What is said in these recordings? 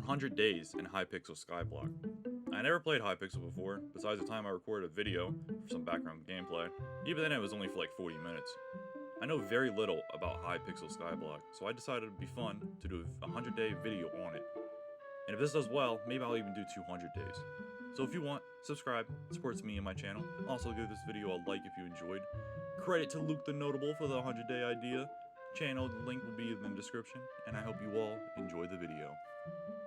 100 days in Hypixelskyblock. I never played Hypixel before, besides the time I recorded a video for some background gameplay. Even then it was only for like 40 minutes. I know very little about Hypixelskyblock, so I decided it would be fun to do a 100-day video on it. And if this does well, maybe I'll even do 200 days. So if you want, subscribe, it supports me and my channel. Also give this video a like if you enjoyed. Credit to Luke the Notable for the 100-day idea. Channel link will be in the description, and I hope you all enjoy the video.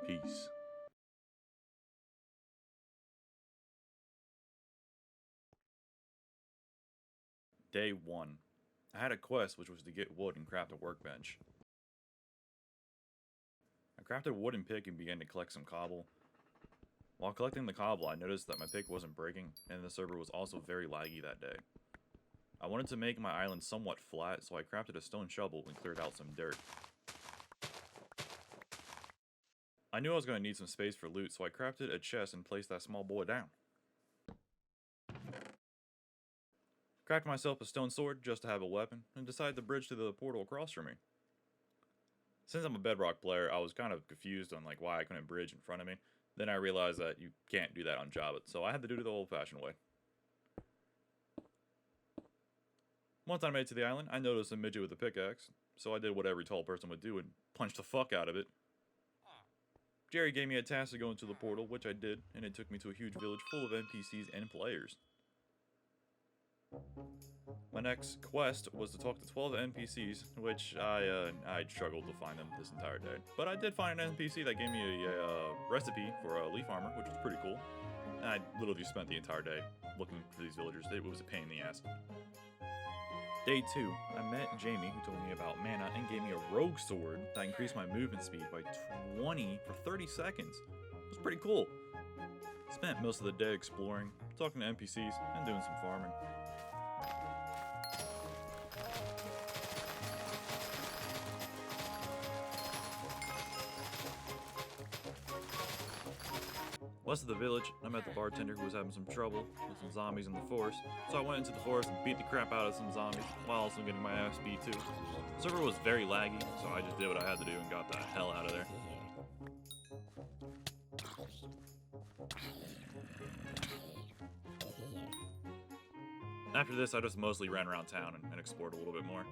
Peace. Day 1. I had a quest which was to get wood and craft a workbench. I crafted a wooden pick and began to collect some cobble. While collecting the cobble, I noticed that my pick wasn't breaking, and the server was also very laggy that day. I wanted to make my island somewhat flat, so I crafted a stone shovel and cleared out some dirt. I knew I was going to need some space for loot, so I crafted a chest and placed that small boy down. Crafted myself a stone sword just to have a weapon, and decided to bridge to the portal across from me. Since I'm a bedrock player, I was kind of confused on why I couldn't bridge in front of me. Then I realized that you can't do that on Java, so I had to do it the old-fashioned way. Once I made it to the island, I noticed a midget with a pickaxe, so I did what every tall person would do and punched the fuck out of it. Jerry gave me a task to go into the portal, which I did, and it took me to a huge village full of NPCs and players. My next quest was to talk to 12 NPCs, which I struggled to find them this entire day. But I did find an NPC that gave me a recipe for a leaf armor, which was pretty cool. And I literally spent the entire day looking for these villagers. It was a pain in the ass. Day 2, I met Jamie, who told me about mana and gave me a rogue sword that increased my movement speed by 20 for 30 seconds. It was pretty cool. Spent most of the day exploring, talking to NPCs, and doing some farming. West of the village, I met the bartender who was having some trouble with some zombies in the forest, so I went into the forest and beat the crap out of some zombies, while also getting my ass beat too. The server was very laggy, so I just did what I had to do and got the hell out of there. After this, I just mostly ran around town and explored a little bit more.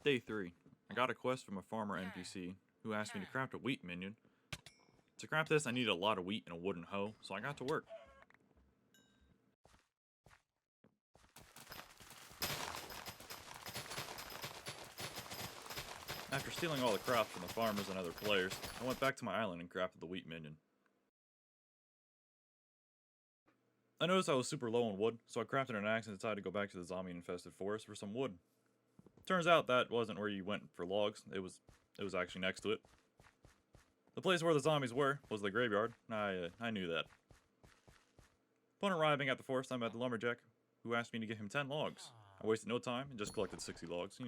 Day 3. I got a quest from a farmer NPC who asked me to craft a wheat minion. To craft this, I needed a lot of wheat and a wooden hoe, so I got to work. After stealing all the crops from the farmers and other players, I went back to my island and crafted the wheat minion. I noticed I was super low on wood, so I crafted an axe and decided to go back to the zombie-infested forest for some wood. Turns out that wasn't where you went for logs, it was actually next to it. The place where the zombies were was the graveyard. I knew that. Upon arriving at the forest, I met the lumberjack, who asked me to give him 10 logs. I wasted no time and just collected 60 logs,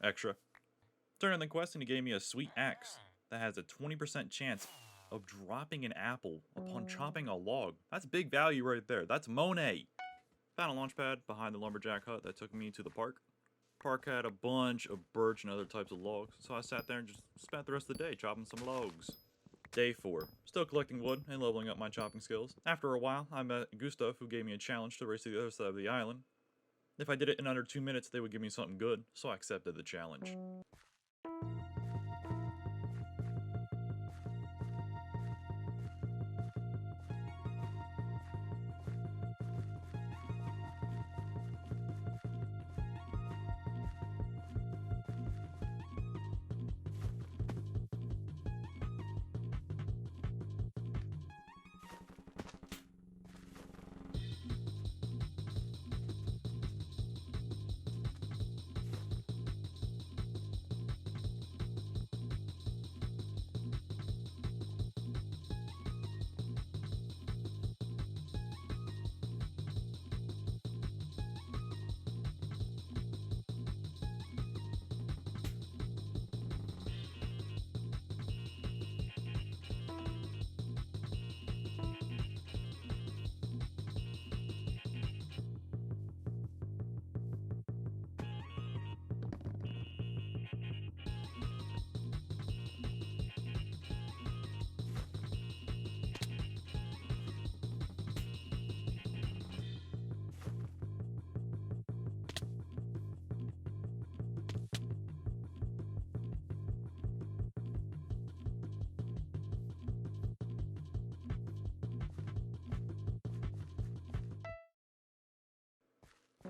extra. Turned in the quest and he gave me a sweet axe that has a 20% chance of dropping an apple upon chopping a log. That's big value right there. That's Monet. Found a launch pad behind the lumberjack hut that took me to the park. Park had a bunch of birch and other types of logs, so I sat there and just spent the rest of the day chopping some logs. Day 4. Still collecting wood and leveling up my chopping skills. After a while, I met Gustav, who gave me a challenge to race to the other side of the island. If I did it in under 2 minutes, they would give me something good, so I accepted the challenge.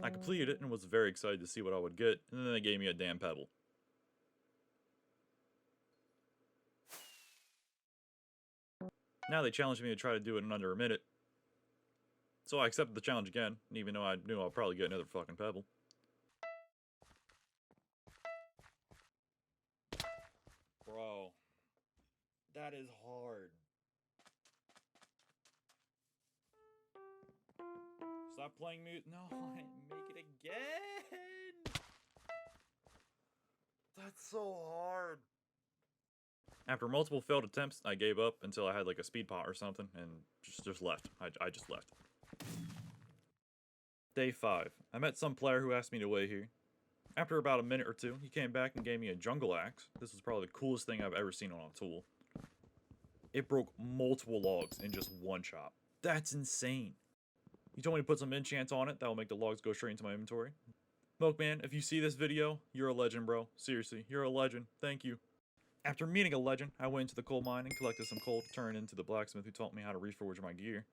I completed it and was very excited to see what I would get, and then they gave me a damn pebble. Now they challenged me to try to do it in under a minute. So I accepted the challenge again, even though I knew I'd probably get another fucking pebble. Bro, that is hard. Stop playing music. No, make it again. That's so hard. After multiple failed attempts, I gave up until I had like a speed pot or something and just left. I just left. Day 5. I met some player who asked me to wait here. After about a minute or two, he came back and gave me a jungle axe. This was probably the coolest thing I've ever seen on a tool. It broke multiple logs in just one chop. That's insane. He told me to put some enchants on it that will make the logs go straight into my inventory. Milkman, if you see this video, you're a legend, bro. Seriously, you're a legend. Thank you. After meeting a legend, I went into the coal mine and collected some coal to turn into the blacksmith who taught me how to reforge my gear.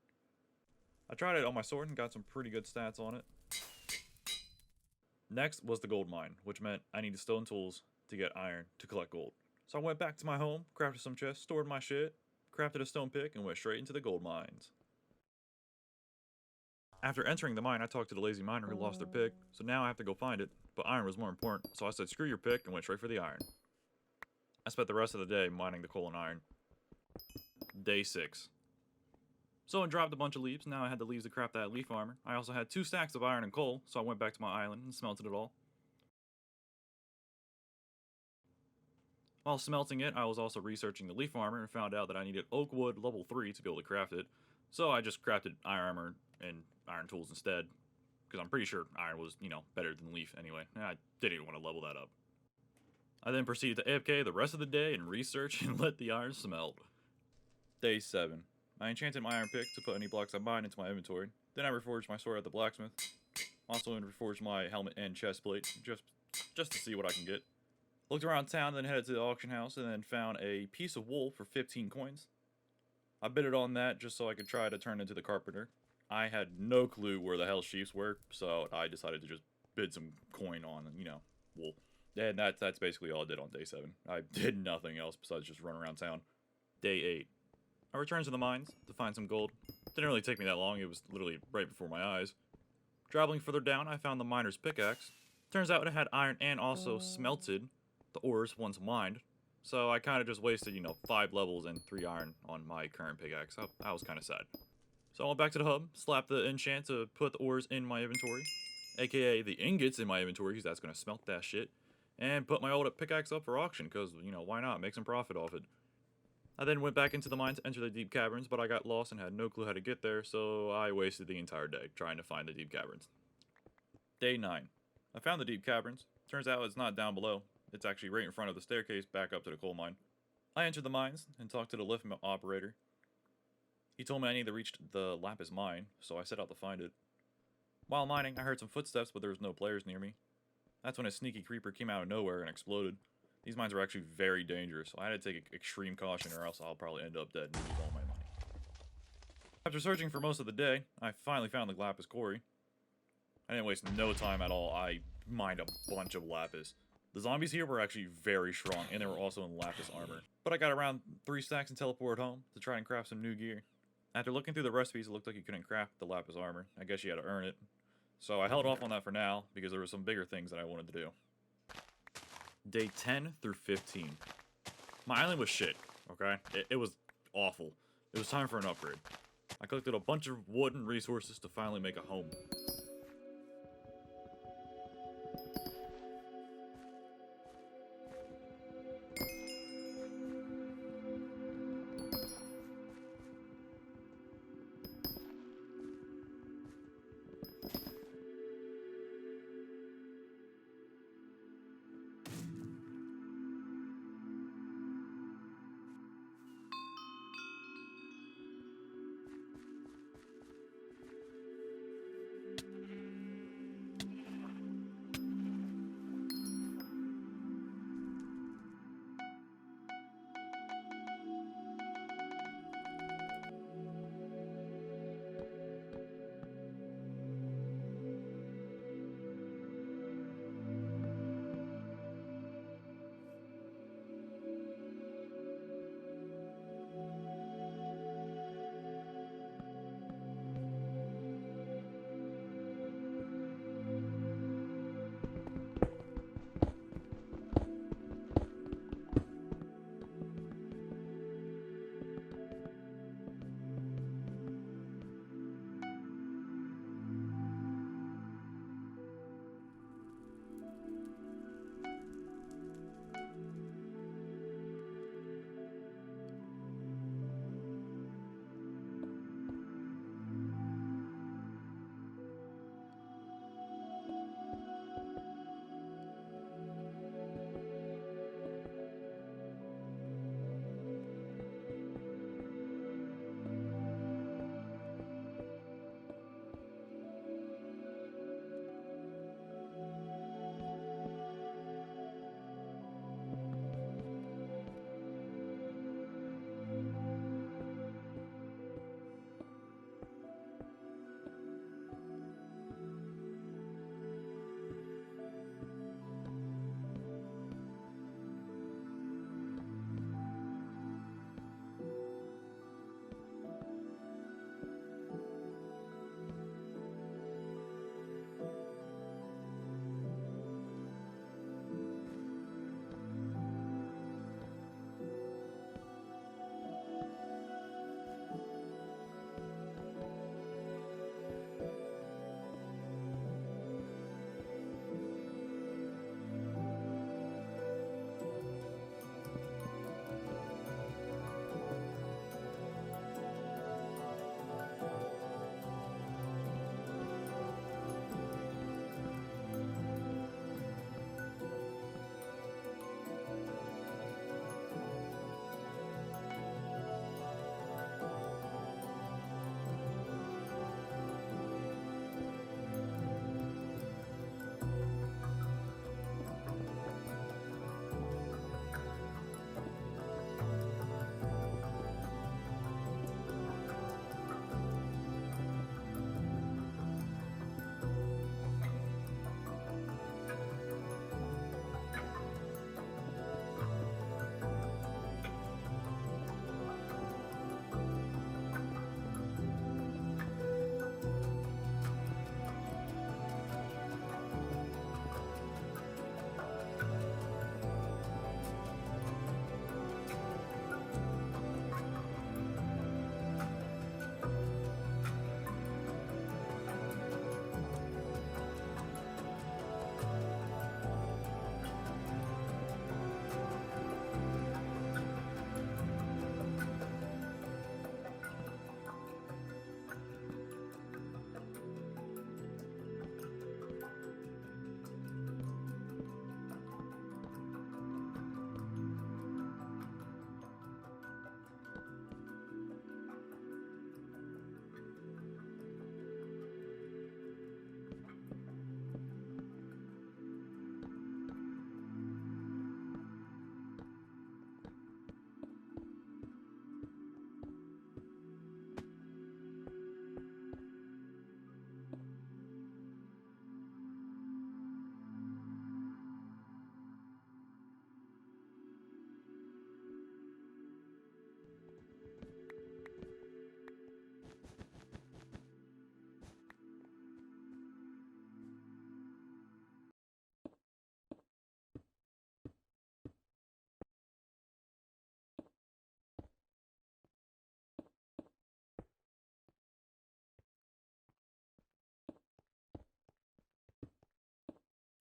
I tried it on my sword and got some pretty good stats on it. Next was the gold mine, which meant I needed stone tools to get iron to collect gold. So I went back to my home, crafted some chests, stored my shit, crafted a stone pick, and went straight into the gold mines. After entering the mine, I talked to the lazy miner who lost their pick, so now I have to go find it, but iron was more important, so I said screw your pick and went straight for the iron. I spent the rest of the day mining the coal and iron. Day 6. Someone dropped a bunch of leaves, now I had the leaves to craft that leaf armor. I also had 2 stacks of iron and coal, so I went back to my island and smelted it all. While smelting it, I was also researching the leaf armor and found out that I needed oak wood level 3 to be able to craft it, so I just crafted iron armor and iron tools instead, because I'm pretty sure iron was, better than leaf anyway, and I didn't even want to level that up. I then proceeded to AFK the rest of the day and research and let the iron smelt. Day 7. I enchanted my iron pick to put any blocks I mined into my inventory. Then I reforged my sword at the blacksmith. Also reforged my helmet and chest plate, just to see what I can get. Looked around town, then headed to the auction house, and then found a piece of wool for 15 coins. I bid it on that just so I could try to turn into the carpenter. I had no clue where the hell sheeps were, so I decided to just bid some coin on, wool. And that's basically all I did on day 7. I did nothing else besides just run around town. Day 8. I returned to the mines to find some gold. Didn't really take me that long, it was literally right before my eyes. Traveling further down, I found the miner's pickaxe. Turns out it had iron and also smelted the ores once mined. So I kind of just wasted, 5 levels and 3 iron on my current pickaxe. I was kind of sad. So I went back to the hub, slapped the enchant to put the ores in my inventory, aka the ingots in my inventory, because that's going to smelt that shit, and put my old pickaxe up for auction, because, why not, make some profit off it. I then went back into the mine to enter the deep caverns, but I got lost and had no clue how to get there, so I wasted the entire day trying to find the deep caverns. Day 9. I found the deep caverns. Turns out it's not down below. It's actually right in front of the staircase back up to the coal mine. I entered the mines and talked to the lift operator. He told me I needed to reach the lapis mine, so I set out to find it. While mining, I heard some footsteps, but there was no players near me. That's when a sneaky creeper came out of nowhere and exploded. These mines are actually very dangerous, so I had to take extreme caution or else I'll probably end up dead and lose all my money. After searching for most of the day, I finally found the lapis quarry. I didn't waste no time at all. I mined a bunch of lapis. The zombies here were actually very strong, and they were also in lapis armor. But I got around 3 stacks and teleported home to try and craft some new gear. After looking through the recipes, it looked like you couldn't craft the lapis armor. I guess you had to earn it. So I held off on that for now, because there were some bigger things that I wanted to do. Day 10 through 15. My island was shit, okay? It was awful. It was time for an upgrade. I collected a bunch of wood and resources to finally make a home.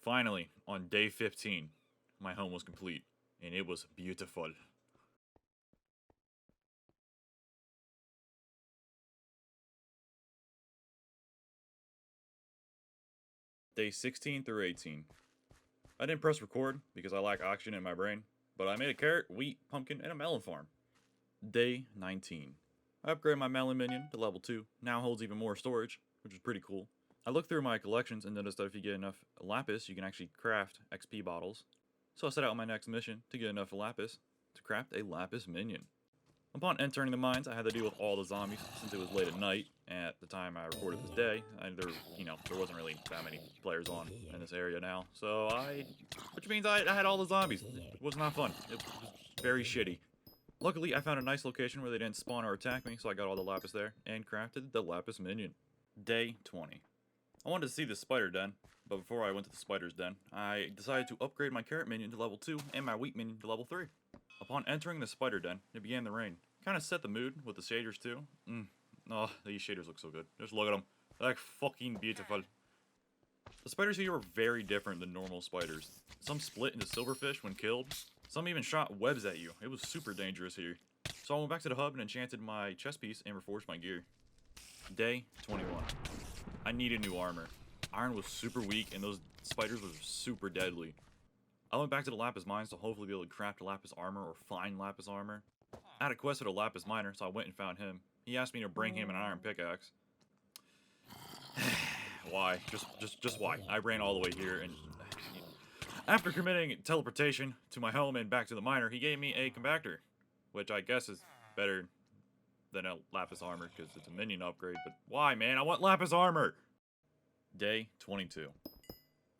Finally, on day 15, my home was complete, and it was beautiful. Day 16 through 18. I didn't press record because I lack oxygen in my brain, but I made a carrot, wheat, pumpkin, and a melon farm. Day 19. I upgraded my melon minion to level 2, now holds even more storage, which is pretty cool. I looked through my collections and noticed that if you get enough lapis, you can actually craft XP bottles. So I set out on my next mission to get enough lapis to craft a lapis minion. Upon entering the mines, I had to deal with all the zombies since it was late at night. At the time I recorded this day, there wasn't really that many players on in this area now. Which means I had all the zombies. It was not fun. It was very shitty. Luckily, I found a nice location where they didn't spawn or attack me, so I got all the lapis there and crafted the lapis minion. Day 20. I wanted to see the spider den, but before I went to the spider's den, I decided to upgrade my carrot minion to level 2 and my wheat minion to level 3. Upon entering the spider den, it began to rain. Kind of set the mood with the shaders too. Oh, these shaders look so good. Just look at them. They're like fucking beautiful. The spiders here were very different than normal spiders. Some split into silverfish when killed. Some even shot webs at you. It was super dangerous here. So I went back to the hub and enchanted my chest piece and reforged my gear. Day 21. I needed new armor. Iron was super weak and those spiders were super deadly. I went back to the lapis mines to hopefully be able to craft lapis armor or find lapis armor. I had a quest with a lapis miner, so I went and found him. He asked me to bring him an iron pickaxe. Why? Just why? I ran all the way here, and after committing teleportation to my home and back to the miner, he gave me a compactor, which I guess is better than a lapis armor because it's a minion upgrade. But why, man? I want lapis armor. Day 22.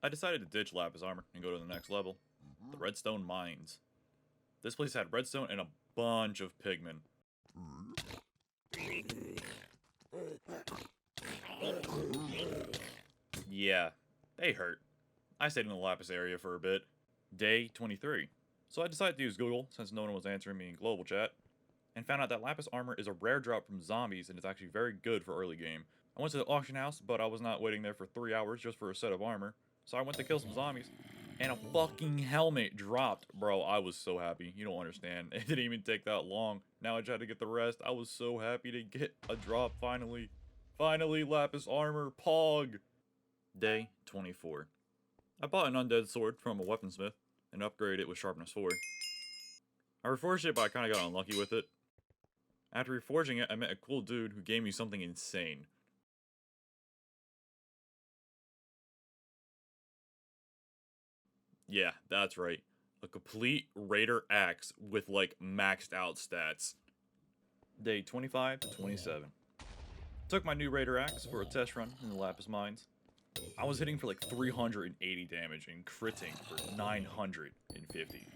I decided to ditch lapis armor and go to the next level, the redstone mines. This place had redstone and a bunch of pigmen. Yeah, they hurt. I stayed in the lapis area for a bit. Day 23. So I decided to use Google since no one was answering me in global chat, and found out that lapis armor is a rare drop from zombies and it's actually very good for early game. I went to the auction house, but I was not waiting there for 3 hours just for a set of armor, so I went to kill some zombies. And a fucking helmet dropped. Bro, I was so happy. You don't understand. It didn't even take that long. Now I tried to get the rest. I was so happy to get a drop finally. Finally, lapis armor. Pog. Day 24. I bought an undead sword from a weaponsmith and upgraded it with sharpness 4. I reforged it, but I kind of got unlucky with it. After reforging it, I met a cool dude who gave me something insane. Yeah, that's right. A complete Raider axe with, like, maxed out stats. Day 25 to 27. Took my new Raider axe for a test run in the Lapis Mines. I was hitting for like 380 damage and critting for 950.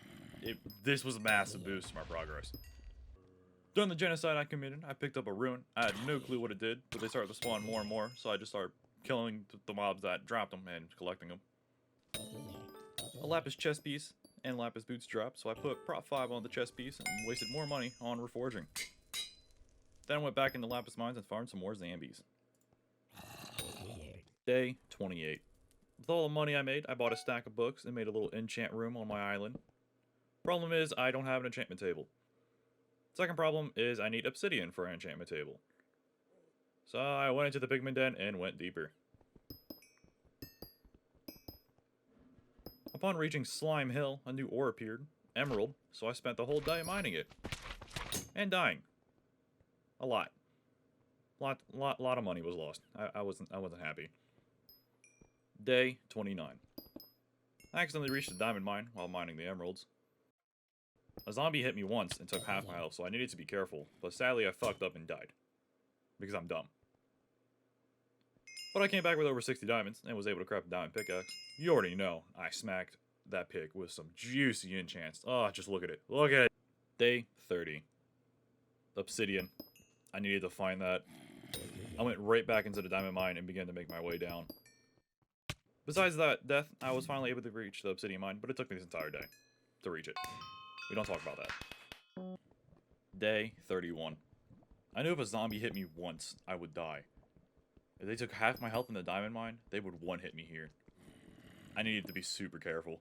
This was a massive boost to my progress. During the genocide I committed, I picked up a rune. I had no clue what it did, but they started to spawn more and more, so I just started killing the mobs that dropped them and collecting them. A lapis chest piece and lapis boots dropped, so I put prop 5 on the chest piece and wasted more money on reforging. Then I went back into lapis mines and farmed some more zombies. Day 28. With all the money I made, I bought a stack of books and made a little enchant room on my island. Problem is, I don't have an enchantment table. Second problem is I need obsidian for an enchantment table. So I went into the pigman den and went deeper. Upon reaching Slime Hill, a new ore appeared, emerald, so I spent the whole day mining it. And dying. A lot. Lot of money was lost. I wasn't happy. Day 29. I accidentally reached the diamond mine while mining the emeralds. A zombie hit me once and took half my health, so I needed to be careful, but sadly I fucked up and died. Because I'm dumb. But I came back with over 60 diamonds and was able to craft a diamond pickaxe. You already know, I smacked that pick with some juicy enchants. Oh, just look at it. Look at it. Day 30. Obsidian. I needed to find that. I went right back into the diamond mine and began to make my way down. Besides that death, I was finally able to reach the obsidian mine, but it took me this entire day to reach it. We don't talk about that. Day 31. I knew if a zombie hit me once, I would die. If they took half my health in the diamond mine, they would one-hit me here. I needed to be super careful.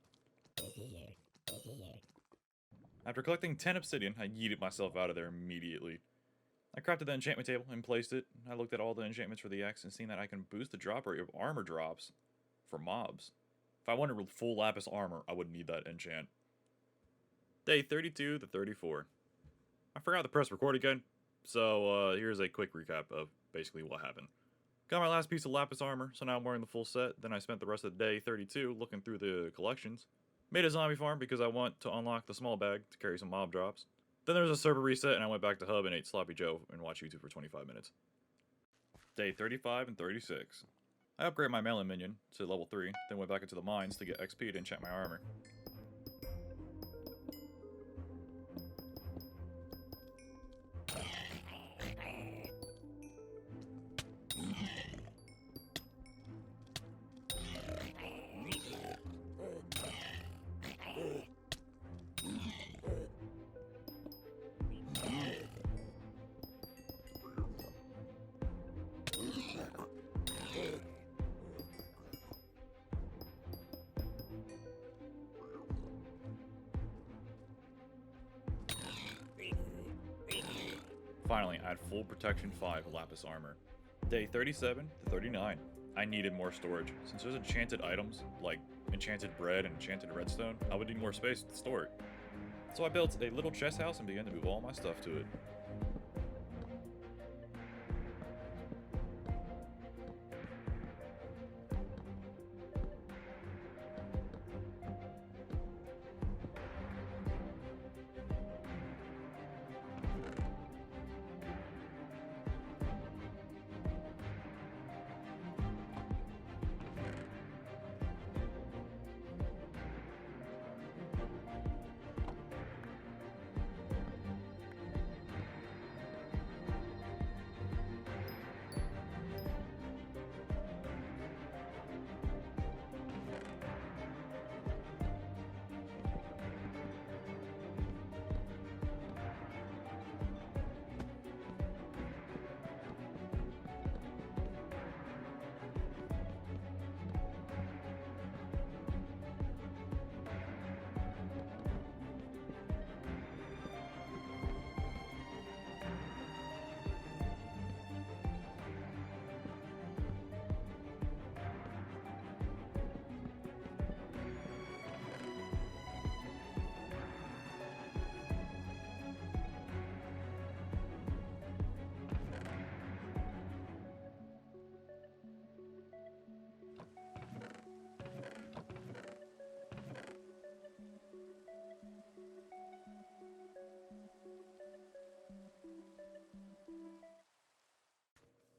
After collecting 10 obsidian, I yeeted myself out of there immediately. I crafted the enchantment table and placed it. I looked at all the enchantments for the axe and seen that I can boost the drop rate of armor drops for mobs. If I wanted full lapis armor, I would need that enchant. Day 32 to 34. I forgot to press record again, so here's a quick recap of basically what happened. Got my last piece of lapis armor, so now I'm wearing the full set. Then I spent the rest of the day 32 looking through the collections. Made a zombie farm because I want to unlock the small bag to carry some mob drops. Then there was a server reset and I went back to hub and ate Sloppy Joe and watched YouTube for 25 minutes. Day 35 and 36. I upgraded my melee minion to level 3, then went back into the mines to get XP to enchant my armor. Finally, I had full protection 5 lapis armor. Day 37 to 39. I needed more storage. Since there's enchanted items, like enchanted bread and enchanted redstone, I would need more space to store it. So I built a little chest house and began to move all my stuff to it.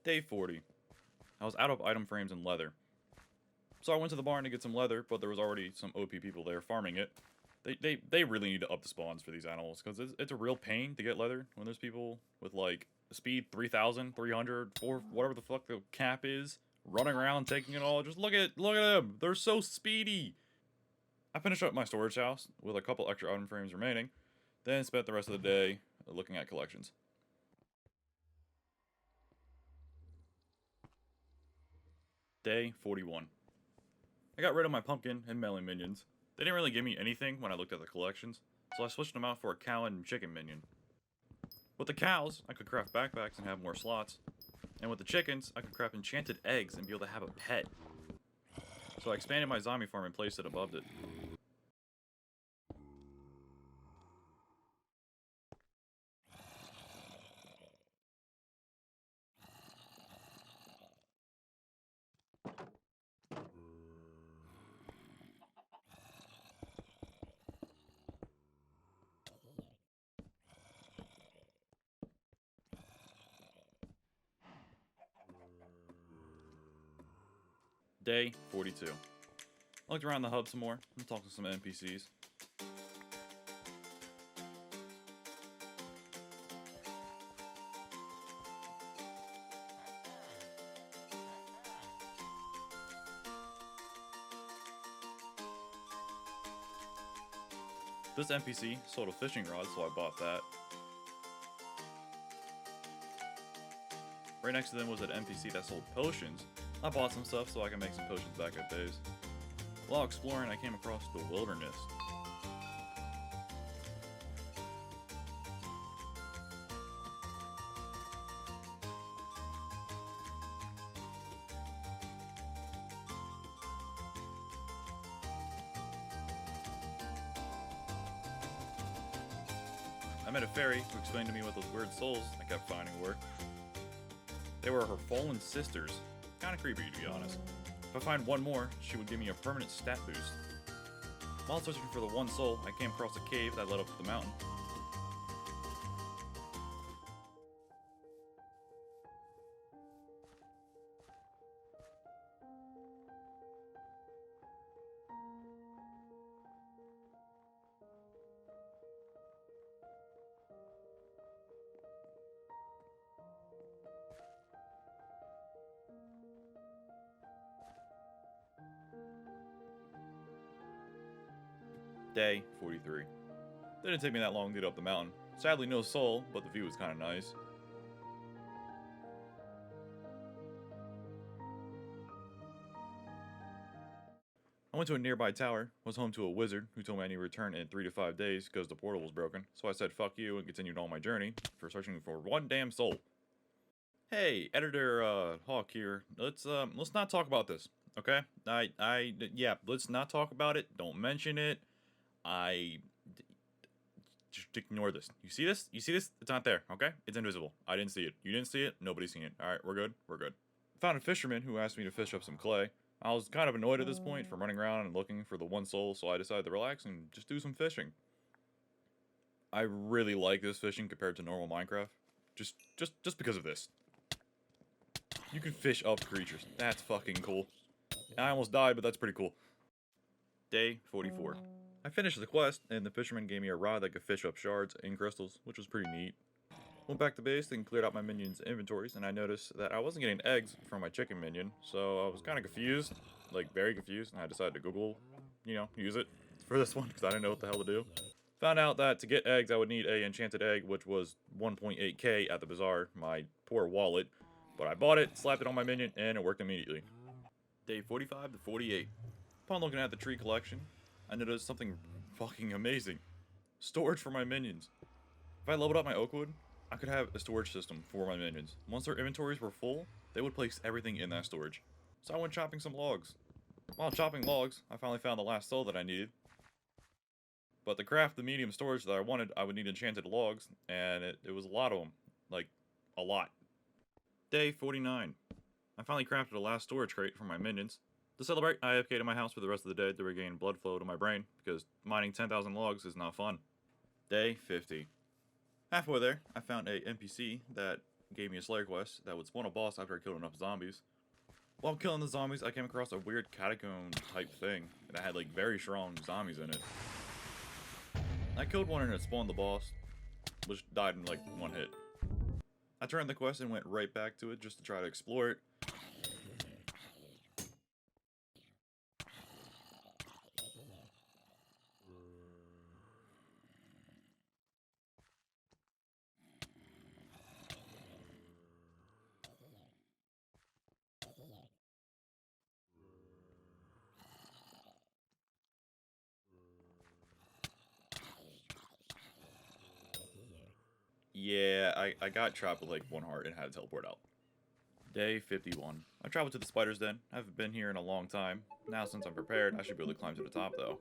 Day 40. I was out of item frames and leather. So I went to the barn to get some leather, but there was already some OP people there farming it. They really need to up the spawns for these animals, because it's a real pain to get leather when there's people with, like, speed 3,000, 300, 4, whatever the fuck the cap is, running around taking it all. Just look at them. They're so speedy. I finished up my storage house with a couple extra item frames remaining, then spent the rest of the day looking at collections. Day 41. I got rid of my pumpkin and melee minions. They didn't really give me anything when I looked at the collections, so I switched them out for a cow and chicken minion. With the cows, I could craft backpacks and have more slots. And with the chickens, I could craft enchanted eggs and be able to have a pet. So I expanded my zombie farm and placed it above it. Day 42. I looked around the hub some more and talked to some NPCs. This NPC sold a fishing rod, so I bought that. Right next to them was an NPC that sold potions. I bought some stuff so I can make some potions backup days. While exploring, I came across the wilderness. I met a fairy who explained to me what those weird souls I kept finding were. They were her fallen sisters. Kinda creepy, to be honest. If I find one more, she would give me a permanent stat boost. While searching for the one soul, I came across a cave that led up to the mountain. Day 43. Didn't take me that long to get up the mountain. Sadly no soul, but the view was kinda nice. I went to a nearby tower, was home to a wizard who told me I need to return in 3 to 5 days because the portal was broken, so I said fuck you and continued on my journey for searching for one damn soul. Hey, editor Hawk here. Let's not talk about this, okay? Yeah, let's not talk about it. Don't mention it. Just ignore this. You see this? You see this? It's not there, okay? It's invisible. I didn't see it. You didn't see it. Nobody's seen it. Alright, we're good. We're good. I found a fisherman who asked me to fish up some clay. I was kind of annoyed at this point from running around and looking for the one soul, so I decided to relax and just do some fishing. I really like this fishing compared to normal Minecraft. Just because of this. You can fish up creatures. That's fucking cool. I almost died, but that's pretty cool. Day 44. I finished the quest, and the fisherman gave me a rod that could fish up shards and crystals, which was pretty neat. Went back to base and cleared out my minions' inventories, and I noticed that I wasn't getting eggs from my chicken minion, so I was kind of confused, like very confused, and I decided to Google, use it for this one, because I didn't know what the hell to do. Found out that to get eggs, I would need a enchanted egg, which was 1.8k at the bazaar, my poor wallet, but I bought it, slapped it on my minion, and it worked immediately. Day 45 to 48. Upon looking at the tree collection, I noticed something fucking amazing. Storage for my minions. If I leveled up my oak wood, I could have a storage system for my minions. Once their inventories were full, they would place everything in that storage. So I went chopping some logs. While chopping logs, I finally found the last soul that I needed. But to craft the medium storage that I wanted, I would need enchanted logs, and it was a lot of them. Like, a lot. Day 49. I finally crafted a last storage crate for my minions. To celebrate, I AFK'd in my house for the rest of the day to regain blood flow to my brain, because mining 10,000 logs is not fun. Day 50. Halfway there, I found a NPC that gave me a Slayer quest that would spawn a boss after I killed enough zombies. While killing the zombies, I came across a weird catacomb type thing that had like very strong zombies in it. I killed one and it spawned the boss, which died in like one hit. I turned the quest and went right back to it just to try to explore it. Yeah, I got trapped with like one heart and had to teleport out. Day 51. I traveled to the spider's den. I haven't been here in a long time. Now since I'm prepared, I should be able to climb to the top though.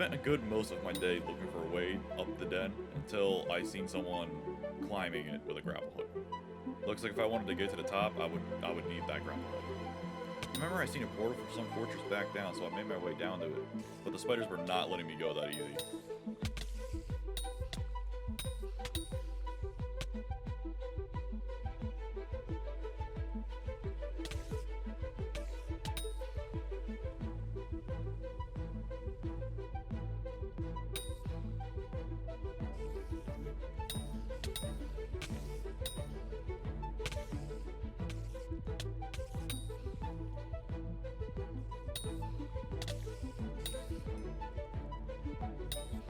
spent a good most of my day looking for a way up the den until I seen someone climbing it with a grapple hook. Looks like if I wanted to get to the top, I would need that grapple hook. Remember I seen a portal from some fortress back down, so I made my way down to it. But the spiders were not letting me go that easy.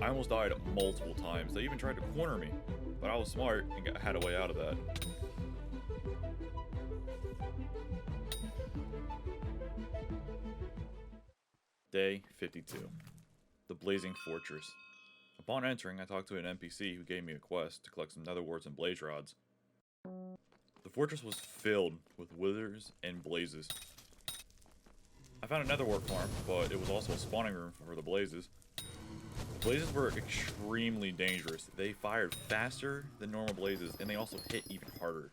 I almost died multiple times. They even tried to corner me, but I was smart and had a way out of that. Day 52. The Blazing Fortress. Upon entering, I talked to an NPC who gave me a quest to collect some nether warts and blaze rods. The fortress was filled with withers and blazes. I found a nether wart farm, but it was also a spawning room for the blazes. Blazes were extremely dangerous. They fired faster than normal blazes, and they also hit even harder.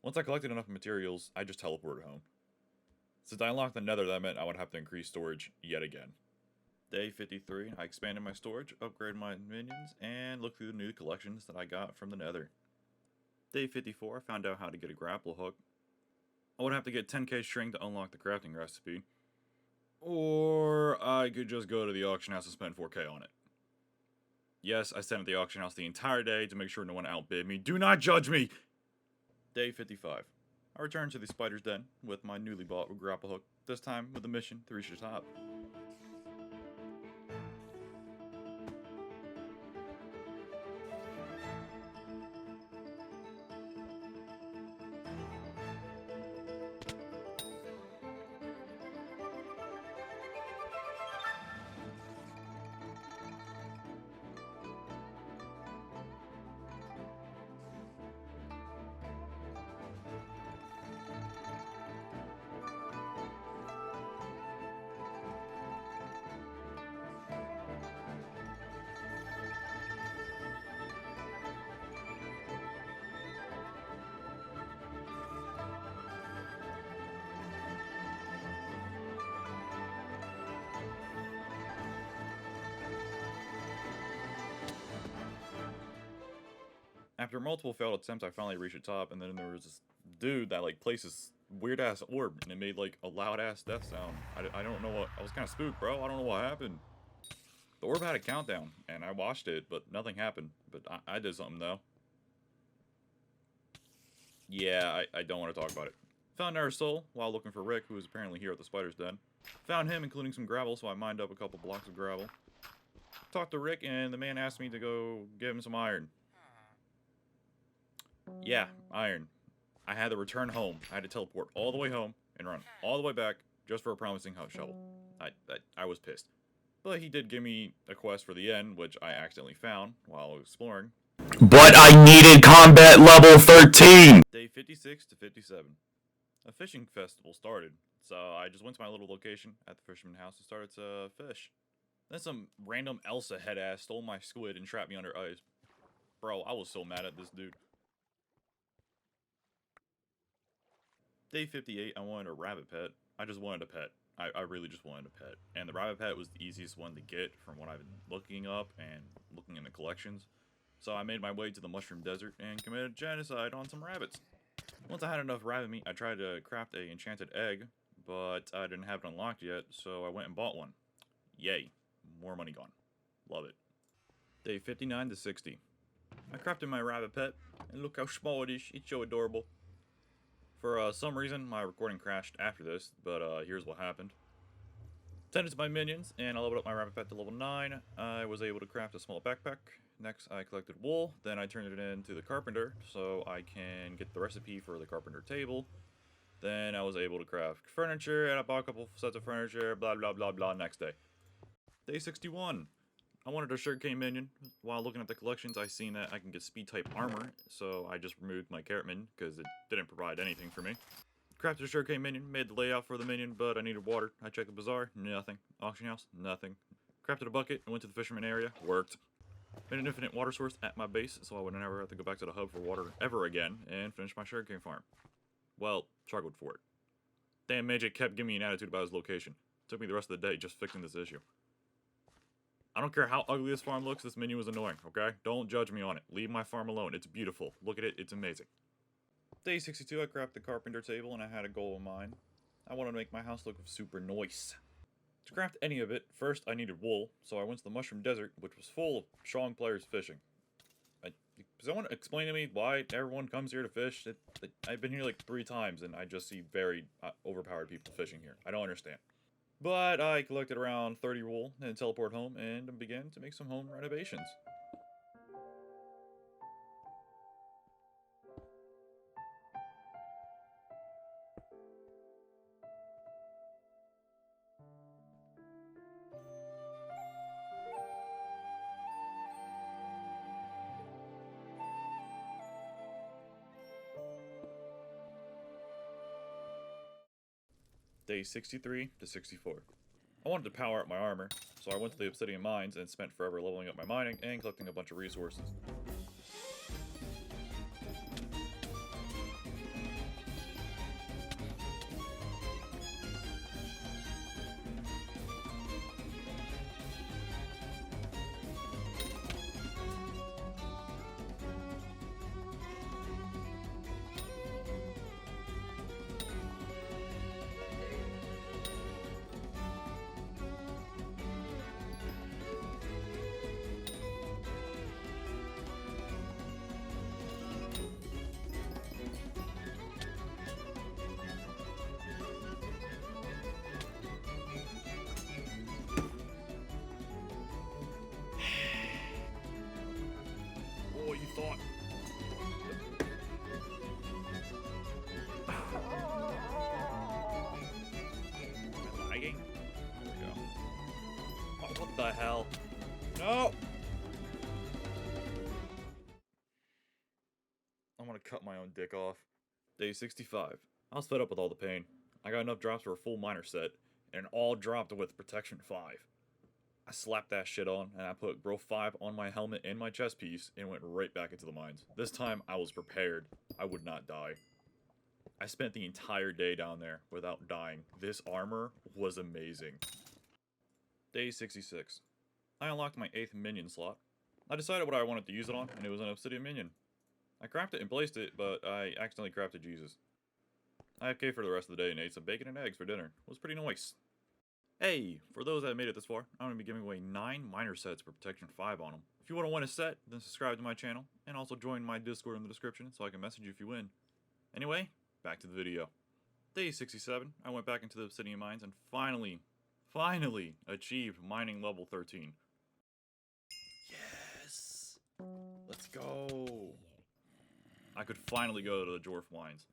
Once I collected enough materials, I just teleported home. Since I unlocked the nether, that meant I would have to increase storage yet again. Day 53, I expanded my storage, upgraded my minions, and looked through the new collections that I got from the nether. Day 54, I found out how to get a grapple hook. I would have to get 10k string to unlock the crafting recipe. Or I could just go to the auction house and spend 4k on it. Yes, I sat at the auction house the entire day to make sure no one outbid me. Do not judge me! Day 55. I returned to the spider's den with my newly bought grapple hook, this time with a mission to reach the top. After multiple failed attempts, I finally reached the top, and then there was this dude that, like, placed this weird-ass orb, and it made, like, a loud-ass death sound. I don't know what... I was kind of spooked, bro. I don't know what happened. The orb had a countdown, and I watched it, but nothing happened. But I did something, though. Yeah, I don't want to talk about it. Found our soul while looking for Rick, who was apparently here at the spider's den. Found him, including some gravel, so I mined up a couple blocks of gravel. Talked to Rick, and the man asked me to go give him some iron. Yeah, iron. I had to return home. I had to teleport all the way home and run all the way back just for a promising house shovel. I was pissed. But he did give me a quest for the end, which I accidentally found while exploring. But I needed combat level 13! Day 56 to 57. A fishing festival started, so I just went to my little location at the fisherman's house and started to fish. Then some random Elsa head ass stole my squid and trapped me under ice. Bro, I was so mad at this dude. Day 58, I wanted a rabbit pet. I just wanted a pet. I really just wanted a pet. And the rabbit pet was the easiest one to get from what I've been looking up and looking in the collections. So I made my way to the Mushroom Desert and committed genocide on some rabbits. Once I had enough rabbit meat, I tried to craft a enchanted egg, but I didn't have it unlocked yet, so I went and bought one. Yay. More money gone. Love it. Day 59 to 60. I crafted my rabbit pet, and look how small it is. It's so adorable. For some reason, my recording crashed after this, but here's what happened. Tended to my minions, and I leveled up my rabbit pet to level 9. I was able to craft a small backpack. Next, I collected wool. Then I turned it into the carpenter, so I can get the recipe for the carpenter table. Then I was able to craft furniture, and I bought a couple sets of furniture, blah, blah, blah, blah, next day. Day 61. I wanted a Sugarcane minion. While looking at the collections, I seen that I can get speed type armor, so I just removed my Carrotman because it didn't provide anything for me. Crafted a sugarcane minion, made the layout for the minion, but I needed water. I checked the bazaar, nothing. Auction house, nothing. Crafted a bucket and went to the fisherman area, worked. Made an infinite water source at my base, so I would never have to go back to the hub for water ever again, and finished my sugarcane farm. Well, struggled for it. Damn Magic kept giving me an attitude about his location. Took me the rest of the day just fixing this issue. I don't care how ugly this farm looks, this minion was annoying, okay? Don't judge me on it. Leave my farm alone. It's beautiful. Look at it, it's amazing. Day 62, I crafted the carpenter table and I had a goal in mind. I wanted to make my house look super nice. To craft any of it, first I needed wool, so I went to the mushroom desert, which was full of strong players fishing. Does someone explain to me why everyone comes here to fish? I've been here like 3 times and I just see very overpowered people fishing here. I don't understand. But I collected around 30 wool and teleported home and began to make some home renovations. Day 63 to 64. I wanted to power up my armor, so I went to the obsidian mines and spent forever leveling up my mining and collecting a bunch of resources. You thought. Am I lagging? There we go. Oh, what the hell? No! I'm gonna cut my own dick off. Day 65. I was fed up with all the pain. I got enough drops for a full miner set, and all dropped with protection 5. I slapped that shit on, and I put Bro 5 on my helmet and my chest piece, and went right back into the mines. This time, I was prepared. I would not die. I spent the entire day down there without dying. This armor was amazing. Day 66. I unlocked my 8th minion slot. I decided what I wanted to use it on, and it was an obsidian minion. I crafted and placed it, but I accidentally crafted Jesus. I AFK for the rest of the day and ate some bacon and eggs for dinner. It was pretty nice. Hey, for those that made it this far, I'm going to be giving away 9 miner sets with protection 5 on them. If you want to win a set, then subscribe to my channel, and also join my Discord in the description so I can message you if you win. Anyway, back to the video. Day 67, I went back into the obsidian mines and finally achieved mining level 13. Yes! Let's go! I could finally go to the dwarf mines.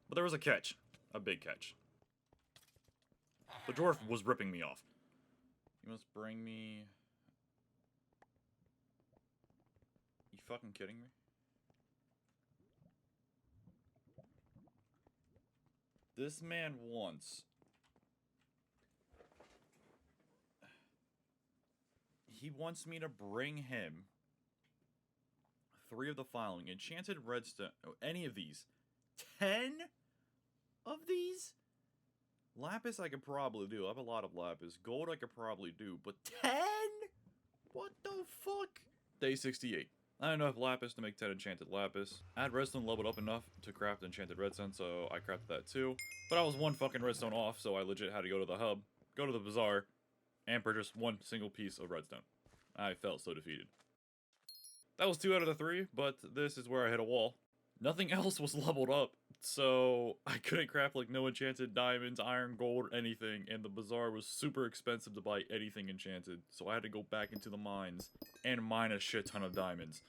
But there was a catch. A big catch. The dwarf was ripping me off. You must bring me... You fucking kidding me? This man wants... He wants me to bring him 3 of the following. Enchanted redstone... Oh, any of these. 10 of these? Lapis I could probably do. I have a lot of lapis. Gold I could probably do. But 10? What the fuck? Day 68. I had enough lapis to make 10 enchanted lapis. I had redstone leveled up enough to craft enchanted redstone, so I crafted that too. But I was 1 fucking redstone off, so I legit had to go to the hub, go to the bazaar, and purchase 1 single piece of redstone. I felt so defeated. That was 2 out of the 3, but this is where I hit a wall. Nothing else was leveled up, so I couldn't craft like no enchanted diamonds, iron, gold, or anything, and the bazaar was super expensive to buy anything enchanted, so I had to go back into the mines and mine a shit ton of diamonds.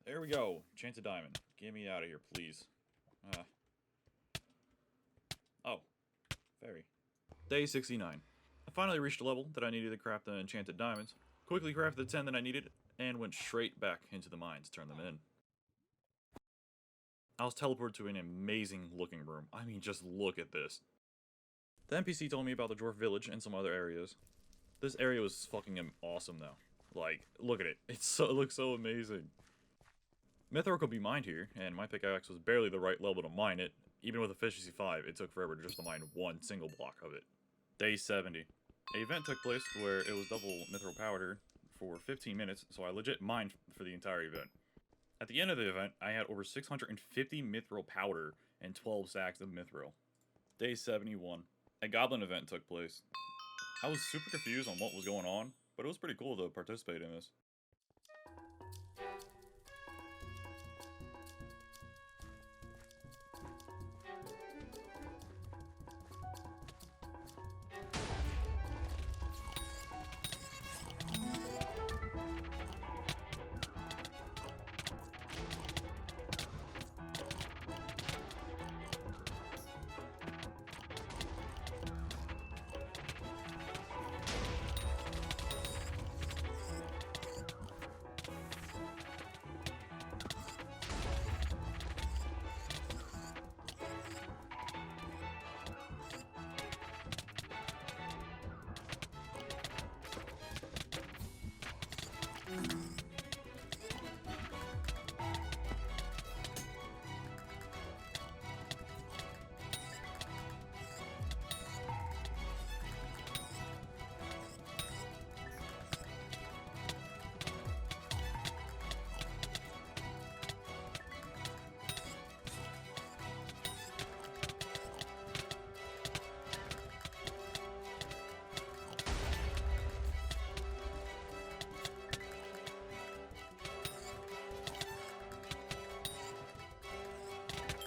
There we go, enchanted diamond. Get me out of here, please. Oh, fairy. Day 69. I finally reached a level that I needed to craft the enchanted diamonds, quickly crafted the 10 that I needed, and went straight back into the mines to turn them in. I was teleported to an amazing looking room. I mean, just look at this. The NPC told me about the dwarf village and some other areas. This area was fucking awesome though. Like, look at it. It looks so amazing. Mithril could be mined here, and my pickaxe was barely the right level to mine it. Even with efficiency 5, it took forever just to mine one single block of it. Day 70. An event took place where it was double mithril powder for 15 minutes, so I legit mined for the entire event. At the end of the event, I had over 650 mithril powder and 12 sacks of mithril. Day 71. A Goblin event took place. I was super confused on what was going on, but it was pretty cool to participate in this.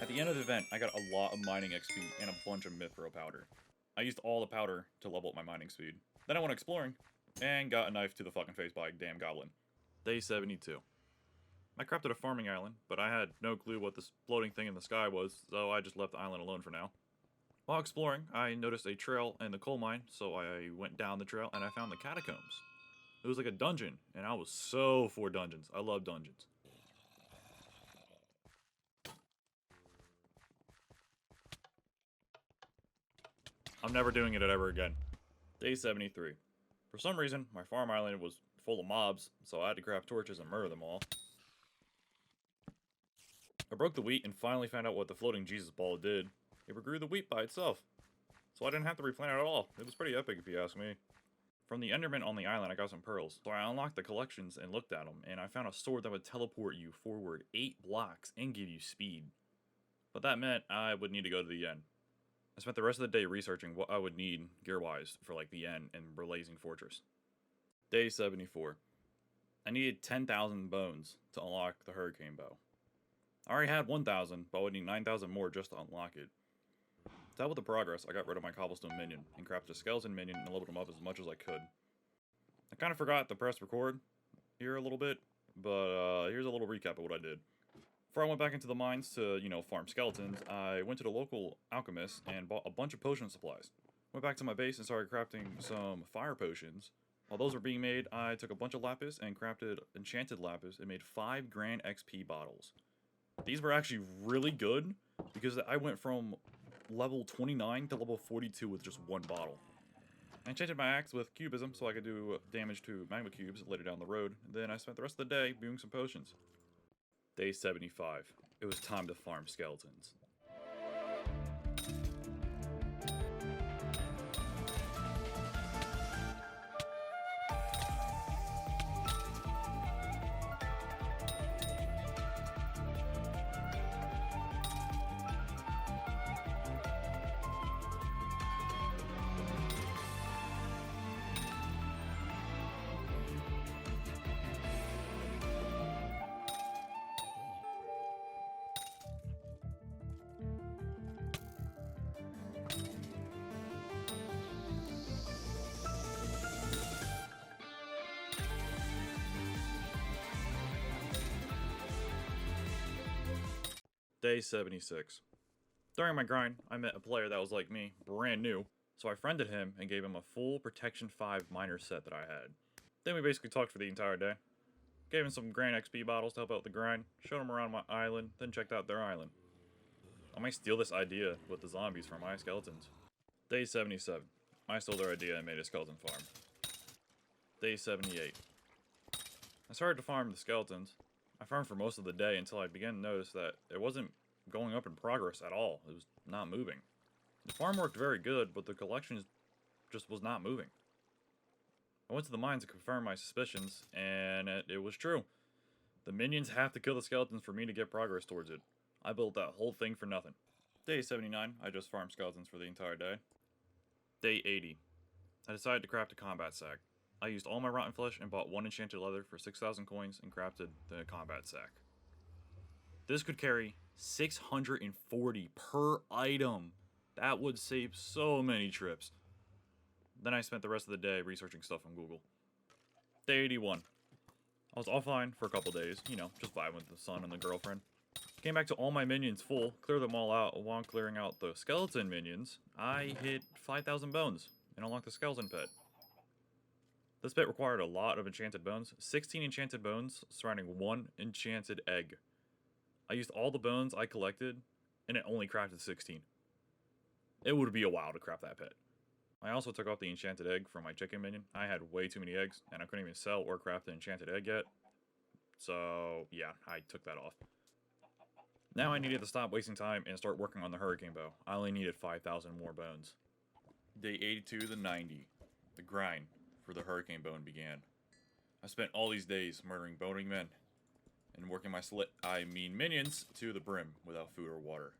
At the end of the event, I got a lot of mining XP and a bunch of mithril powder. I used all the powder to level up my mining speed. Then I went exploring, and got a knife to the fucking face by a damn goblin. Day 72. I crafted a farming island, but I had no clue what this floating thing in the sky was, so I just left the island alone for now. While exploring, I noticed a trail in the coal mine, so I went down the trail and I found the catacombs. It was like a dungeon, and I was so for dungeons. I love dungeons. I'm never doing it ever again. Day 73. For some reason, my farm island was full of mobs, so I had to craft torches and murder them all. I broke the wheat and finally found out what the floating Jesus ball did. It regrew the wheat by itself. So I didn't have to replant it at all. It was pretty epic if you ask me. From the endermen on the island, I got some pearls. So I unlocked the collections and looked at them, and I found a sword that would teleport you forward 8 blocks and give you speed. But that meant I would need to go to the end. I spent the rest of the day researching what I would need gear-wise for like the end and Blazing Fortress. Day 74. I needed 10,000 bones to unlock the Hurricane Bow. I already had 1,000, but I would need 9,000 more just to unlock it. To help with the progress, I got rid of my cobblestone minion and crafted a skeleton minion and leveled him up as much as I could. I kind of forgot to press record here a little bit, but here's a little recap of what I did. Before I went back into the mines to, farm skeletons, I went to the local alchemist and bought a bunch of potion supplies. Went back to my base and started crafting some fire potions. While those were being made, I took a bunch of lapis and crafted enchanted lapis and made 5 grand XP bottles. These were actually really good because I went from level 29 to level 42 with just one bottle. I enchanted my axe with cubism so I could do damage to magma cubes later down the road. Then I spent the rest of the day brewing some potions. Day 75. It was time to farm skeletons. Day 76. During my grind, I met a player that was like me, brand new, so I friended him and gave him a full Protection 5 miner set that I had. Then we basically talked for the entire day. Gave him some grand XP bottles to help out the grind, showed him around my island, then checked out their island. I might steal this idea with the zombies from my skeletons. Day 77. I stole their idea and made a skeleton farm. Day 78. I started to farm the skeletons. I farmed for most of the day until I began to notice that it wasn't going up in progress at all. It was not moving. The farm worked very good, but the collection just was not moving. I went to the mine to confirm my suspicions, and it was true. The minions have to kill the skeletons for me to get progress towards it. I built that whole thing for nothing. Day 79, I just farmed skeletons for the entire day. Day 80. I decided to craft a combat sack. I used all my rotten flesh and bought 1 enchanted leather for 6,000 coins and crafted the combat sack. This could carry 640 per item. That would save so many trips. Then I spent the rest of the day researching stuff on Google. Day 81. I was offline for a couple days, you know, just vibing with the son and the girlfriend. Came back to all my minions full, cleared them all out. While clearing out the skeleton minions, I hit 5,000 bones and unlocked the skeleton pet. This pet required a lot of enchanted bones, 16 enchanted bones surrounding 1 enchanted egg. I used all the bones I collected, and it only crafted 16. It would be a while to craft that pet. I also took off the enchanted egg from my chicken minion. I had way too many eggs, and I couldn't even sell or craft the enchanted egg yet. So, yeah, I took that off. Now I needed to stop wasting time and start working on the hurricane bow. I only needed 5,000 more bones. Day 82 to 90. The grind for the hurricane bone began. I spent all these days murdering boning men and working my minions to the brim without food or water.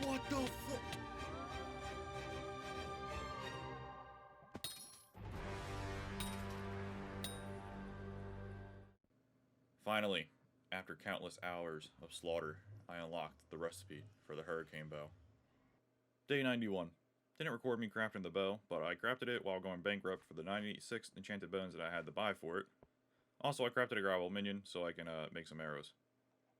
What the fuck? Finally, after countless hours of slaughter, I unlocked the recipe for the hurricane bow. Day 91. Didn't record me crafting the bow, but I crafted it while going bankrupt for the 96 enchanted bones that I had to buy for it. Also, I crafted a gravel minion so I can make some arrows.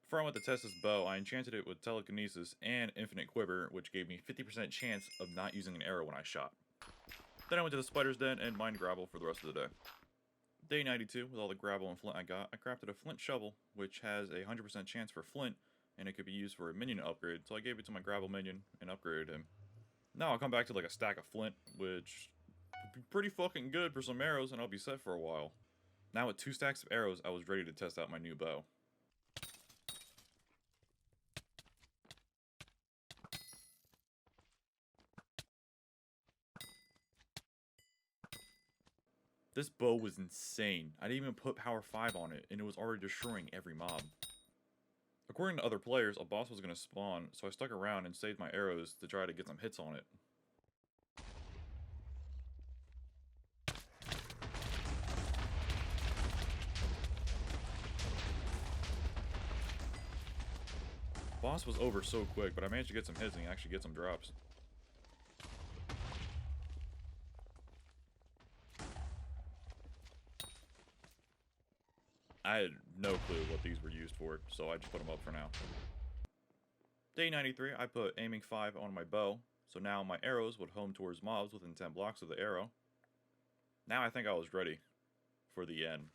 Before I went to test this bow, I enchanted it with telekinesis and infinite quiver, which gave me 50% chance of not using an arrow when I shot. Then I went to the spider's den and mined gravel for the rest of the day. Day 92, with all the gravel and flint I got, I crafted a flint shovel, which has a 100% chance for flint, and it could be used for a minion upgrade, so I gave it to my gravel minion and upgraded him. Now I'll come back to like a stack of flint, which would be pretty fucking good for some arrows, and I'll be set for a while. Now with 2 stacks of arrows, I was ready to test out my new bow. This bow was insane. I didn't even put power 5 on it, and it was already destroying every mob. According to other players, a boss was going to spawn, so I stuck around and saved my arrows to try to get some hits on it. Boss was over so quick, but I managed to get some hits and actually get some drops. I had no clue what these were used for, so I just put them up for now. Day 93, I put aiming 5 on my bow, so now my arrows would home towards mobs within 10 blocks of the arrow. Now I think I was ready for the end.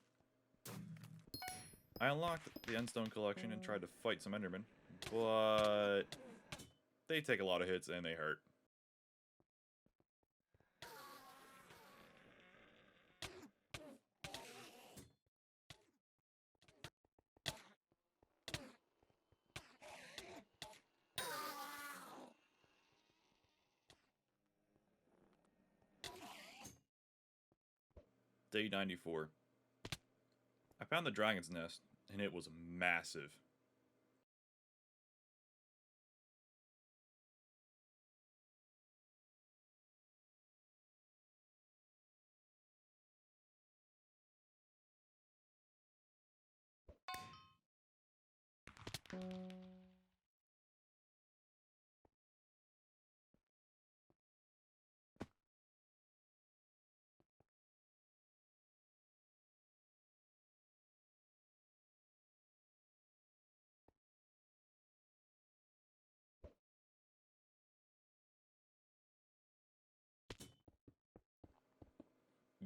I unlocked the Endstone collection and tried to fight some endermen, but they take a lot of hits and they hurt. Day 94. I found the dragon's nest, and it was massive.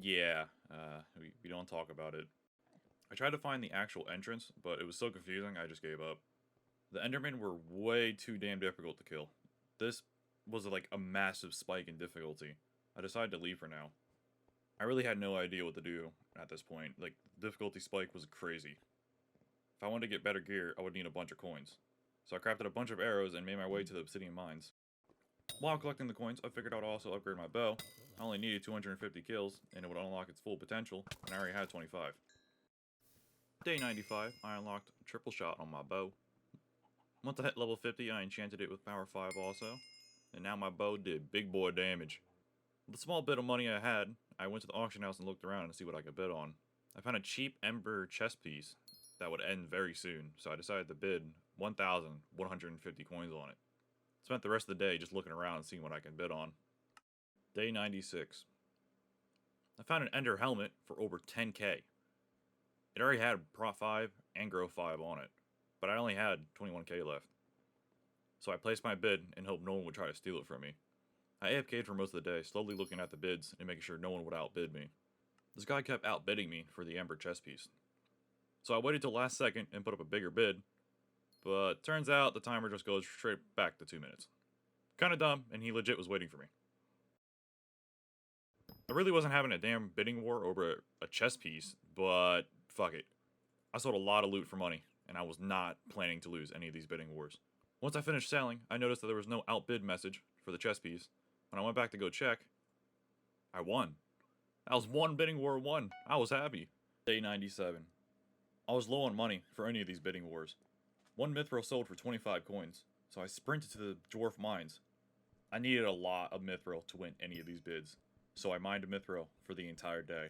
Yeah, we don't talk about it. I tried to find the actual entrance, but it was so confusing I just gave up. The endermen were way too damn difficult to kill. This was like a massive spike in difficulty. I decided to leave for now. I really had no idea what to do at this point. Like, the difficulty spike was crazy. If I wanted to get better gear, I would need a bunch of coins. So I crafted a bunch of arrows and made my way to the obsidian mines. While collecting the coins, I figured I'd also upgrade my bow. I only needed 250 kills, and it would unlock its full potential, and I already had 25. Day 95, I unlocked triple shot on my bow. Once I hit level 50, I enchanted it with power 5 also, and now my bow did big boy damage. With the small bit of money I had, I went to the auction house and looked around to see what I could bid on. I found a cheap ember chest piece that would end very soon, so I decided to bid 1,150 coins on it. Spent the rest of the day just looking around and seeing what I can bid on. Day 96. I found an ender helmet for over 10k. It already had Prot 5 and Grow 5 on it, but I only had 21k left. So I placed my bid and hoped no one would try to steal it from me. I AFK'd for most of the day, slowly looking at the bids and making sure no one would outbid me. This guy kept outbidding me for the ember chest piece. So I waited till last second and put up a bigger bid, but turns out the timer just goes straight back to 2 minutes. Kinda dumb, and he legit was waiting for me. I really wasn't having a damn bidding war over a chest piece, but fuck it. I sold a lot of loot for money, and I was not planning to lose any of these bidding wars. Once I finished selling, I noticed that there was no outbid message for the chest piece. When I went back to go check, I won. That was one bidding war won. I was happy. Day 97. I was low on money for any of these bidding wars. One mithril sold for 25 coins, so I sprinted to the dwarf mines. I needed a lot of mithril to win any of these bids, so I mined a mithril for the entire day.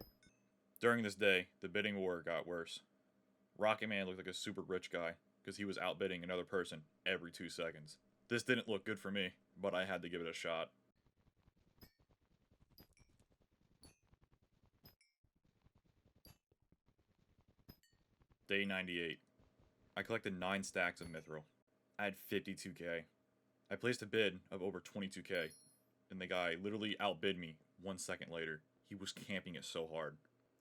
During this day, the bidding war got worse. Rocket Man looked like a super rich guy, because he was outbidding another person every 2 seconds. This didn't look good for me, but I had to give it a shot. Day 98. I collected 9 stacks of mithril. I had 52k. I placed a bid of over 22k, and the guy literally outbid me 1 second later. He was camping it so hard.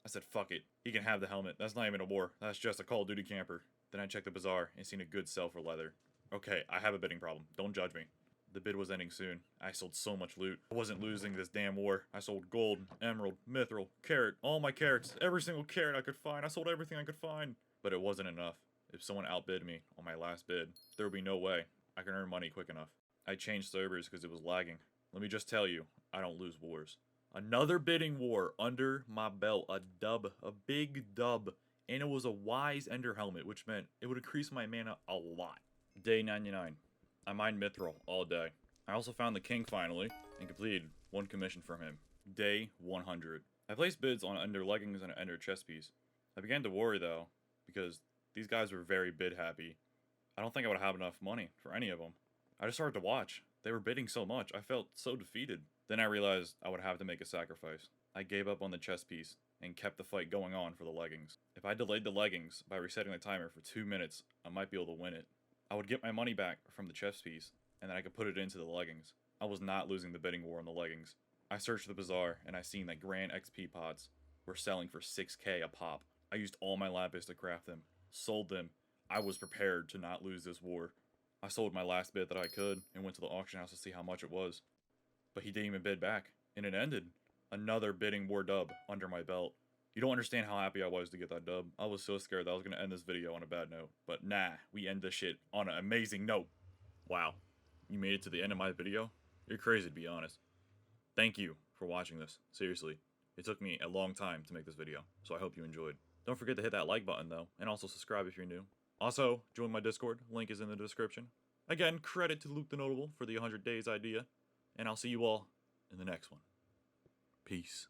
I said, fuck it. He can have the helmet. That's not even a war. That's just a Call of Duty camper. Then I checked the bazaar and seen a good sell for leather. Okay, I have a bidding problem. Don't judge me. The bid was ending soon. I sold so much loot. I wasn't losing this damn war. I sold gold, emerald, mithril, carrot, all my carrots, every single carrot I could find. I sold everything I could find. But it wasn't enough. If someone outbid me on my last bid, there would be no way I can earn money quick enough. I changed servers because it was lagging. Let me just tell you, I don't lose wars. Another bidding war under my belt. A dub. A big dub. And it was a wise ender helmet, which meant it would increase my mana a lot. Day 99. I mined mithril all day. I also found the king finally, and completed one commission from him. Day 100. I placed bids on ender leggings and an ender chest piece. I began to worry though, because these guys were very bid happy. I don't think I would have enough money for any of them. I just started to watch. They were bidding so much, I felt so defeated. Then I realized I would have to make a sacrifice. I gave up on the chest piece and kept the fight going on for the leggings. If I delayed the leggings by resetting the timer for 2 minutes, I might be able to win it. I would get my money back from the chest piece, and then I could put it into the leggings. I was not losing the bidding war on the leggings. I searched the bazaar, and I seen that grand XP pots were selling for 6k a pop. I used all my lapis to craft them, sold them. I was prepared to not lose this war. I sold my last bid that I could, and went to the auction house to see how much it was. But he didn't even bid back, and it ended. Another bidding war dub under my belt. You don't understand how happy I was to get that dub. I was so scared that I was going to end this video on a bad note. But nah, we end this shit on an amazing note. Wow. You made it to the end of my video? You're crazy to be honest. Thank you for watching this. Seriously. It took me a long time to make this video, so I hope you enjoyed. Don't forget to hit that like button though, and also subscribe if you're new. Also, join my Discord. Link is in the description. Again, credit to Luke the Notable for the 100 days idea. And I'll see you all in the next one. Peace.